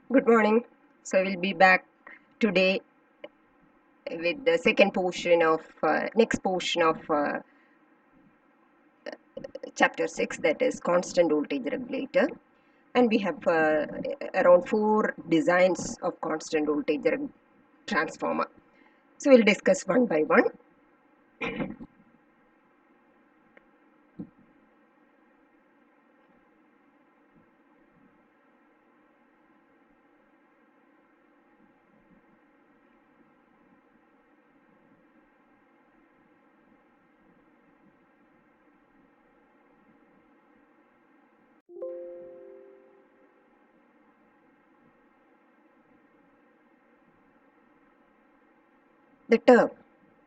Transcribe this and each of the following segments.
Good morning. So we'll be back today with the second portion of next portion of chapter 6, that is constant voltage regulator, and we have around 4 designs of constant voltage transformer. So we'll discuss one by one. The term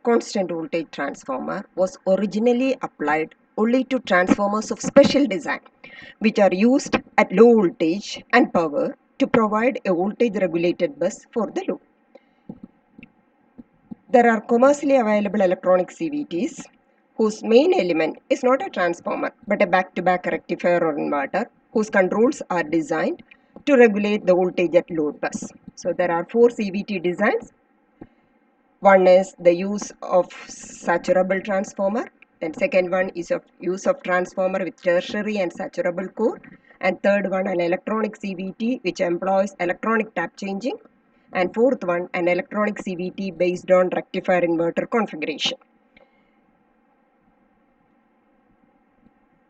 constant voltage transformer was originally applied only to transformers of special design, which are used at low voltage and power to provide a voltage regulated bus for the load. There are commercially available electronic CVTs whose main element is not a transformer but a back-to-back rectifier or inverter whose controls are designed to regulate the voltage at load bus. So there are 4 CVT designs. One is the use of saturable transformer. Then second one is of use of transformer with tertiary and saturable core. And third one, an electronic CVT which employs electronic tap changing. And fourth one, an electronic CVT based on rectifier inverter configuration.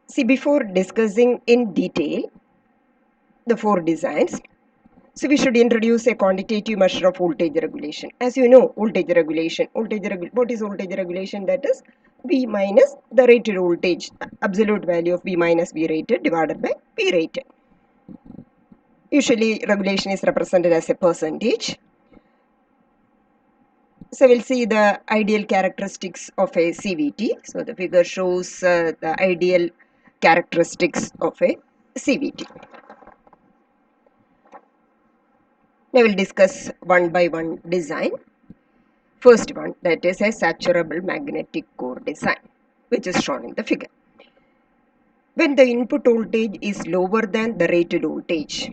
See, before discussing in detail the 4 designs, so we should introduce a quantitative measure of voltage regulation. As you know, voltage regulation, what is voltage regulation? That is V minus the rated voltage, absolute value of V minus V rated divided by P rated. Usually regulation is represented as a percentage. So we'll see the ideal characteristics of a CVT. So the figure shows the ideal characteristics of a CVT. Now we'll discuss one by one design. First one, that is a saturable magnetic core design, which is shown in the figure. When the input voltage is lower than the rated voltage,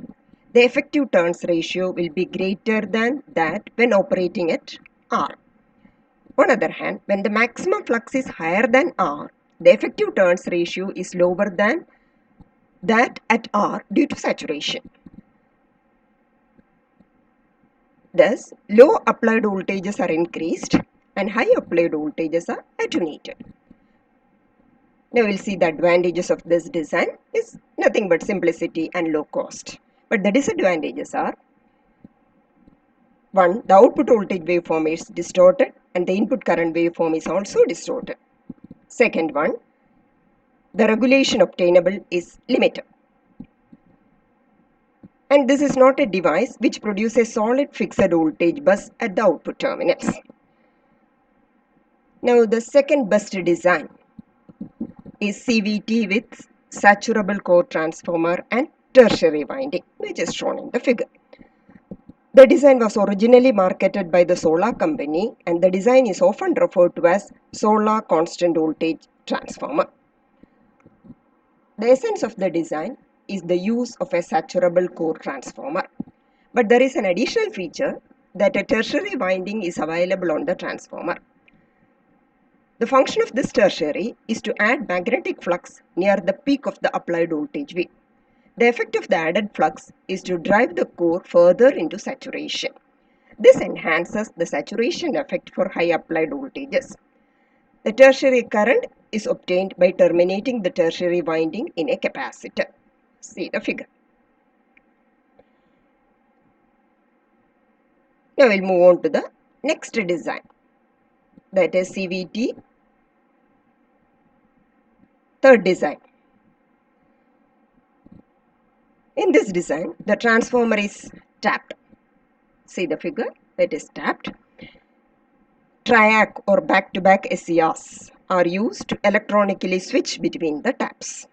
the effective turns ratio will be greater than that when operating at R. On the other hand, when the maximum flux is higher than R, the effective turns ratio is lower than that at R due to saturation. Thus, low applied voltages are increased and high applied voltages are attenuated. Now we'll see the advantages of this design is nothing but simplicity and low cost. But the disadvantages are: 1. The output voltage waveform is distorted and the input current waveform is also distorted. Second one, the regulation obtainable is limited. And this is not a device which produces a solid fixed voltage bus at the output terminals. Now the second best design is CVT with saturable core transformer and tertiary winding, which is shown in the figure. The design was originally marketed by the Solar company, and the design is often referred to as Solar constant voltage transformer. The essence of the design is the use of a saturable core transformer. But there is an additional feature that a tertiary winding is available on the transformer. The function of this tertiary is to add magnetic flux near the peak of the applied voltage V. The effect of the added flux is to drive the core further into saturation. This enhances the saturation effect for high applied voltages. The tertiary current is obtained by terminating the tertiary winding in a capacitor. See the figure. Now we'll move on to the next design, that is CVT, third design. In this design, the transformer is tapped. See the figure, that is tapped. Triac or back-to-back SCRs are used to electronically switch between the taps.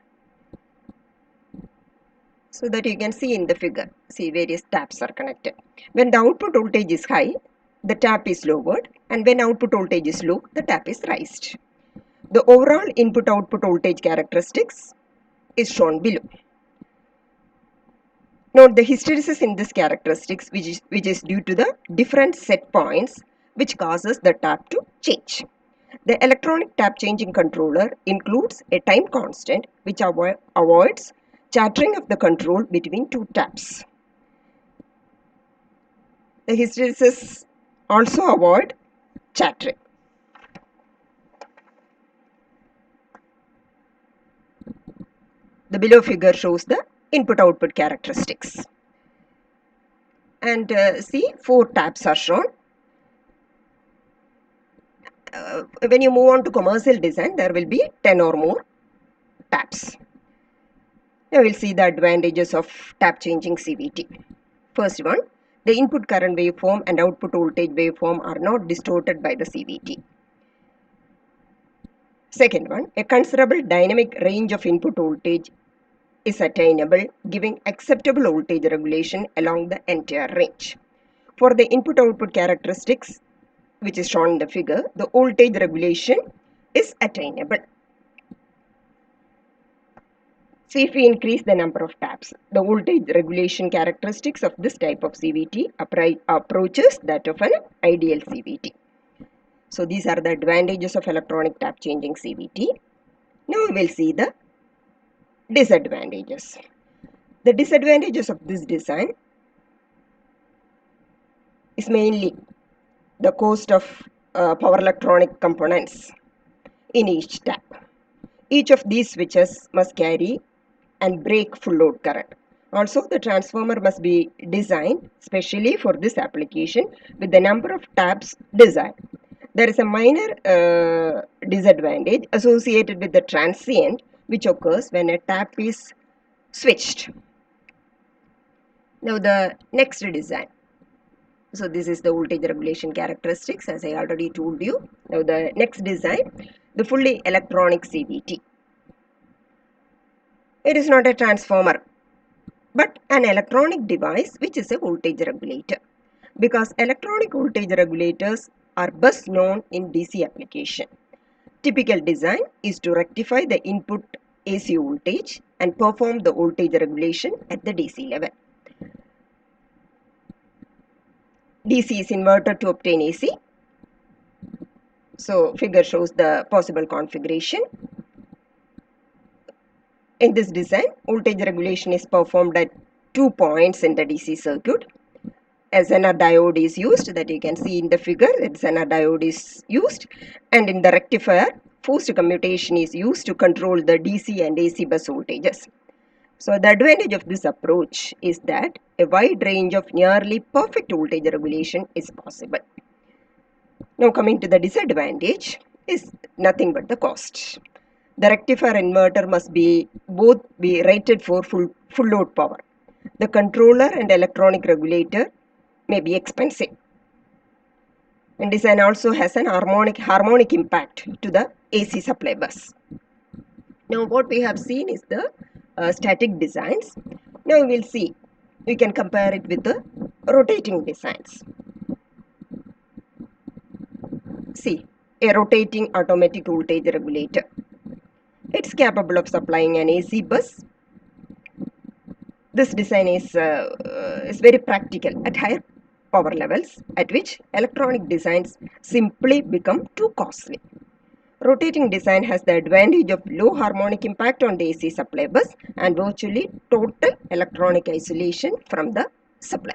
So that you can see in the figure, see various taps are connected. When the output voltage is high, the tap is lowered, and when output voltage is low, the tap is raised. The overall input-output voltage characteristics is shown below. Note the hysteresis in this characteristics which is due to the different set points which causes the tap to change. The electronic tap changing controller includes a time constant which avoids chattering of the control between two taps. The hysteresis also avoid chattering. The below figure shows the input-output characteristics. And see, 4 taps are shown. When you move on to commercial design, there will be 10 or more taps. Now we'll see the advantages of tap changing CVT. First one, the input current waveform and output voltage waveform are not distorted by the CVT. Second one, a considerable dynamic range of input voltage is attainable, giving acceptable voltage regulation along the entire range. For the input-output characteristics, which is shown in the figure, the voltage regulation is attainable. So if we increase the number of taps, the voltage regulation characteristics of this type of CVT approaches that of an ideal CVT. So these are the advantages of electronic tap changing CVT. Now we will see the disadvantages. The disadvantages of this design is mainly the cost of power electronic components in each tap. Each of these switches must carry and break full load current. Also, the transformer must be designed specially for this application with the number of taps desired. There is a minor disadvantage associated with the transient which occurs when a tap is switched. Now the next design. So this is the voltage regulation characteristics as I already told you. Now the next design, the fully electronic CVT. It is not a transformer but an electronic device which is a voltage regulator, because electronic voltage regulators are best known in DC application. Typical design is to rectify the input AC voltage and perform the voltage regulation at the DC level. DC is inverted to obtain AC. So figure shows the possible configuration. In this design, voltage regulation is performed at 2 points in the DC circuit. A Zener diode is used, that you can see in the figure. That Zener diode is used, and in the rectifier, forced commutation is used to control the DC and AC bus voltages. So the advantage of this approach is that a wide range of nearly perfect voltage regulation is possible. Now coming to the disadvantage is nothing but the cost. The rectifier inverter must both be rated for full load power. The controller and electronic regulator may be expensive. And design also has an harmonic impact to the AC supply bus. Now what we have seen is the static designs. Now we will see, we can compare it with the rotating designs. See, a rotating automatic voltage regulator. It's capable of supplying an AC bus. This design is very practical at higher power levels at which electronic designs simply become too costly. Rotating design has the advantage of low harmonic impact on the AC supply bus and virtually total electronic isolation from the supply.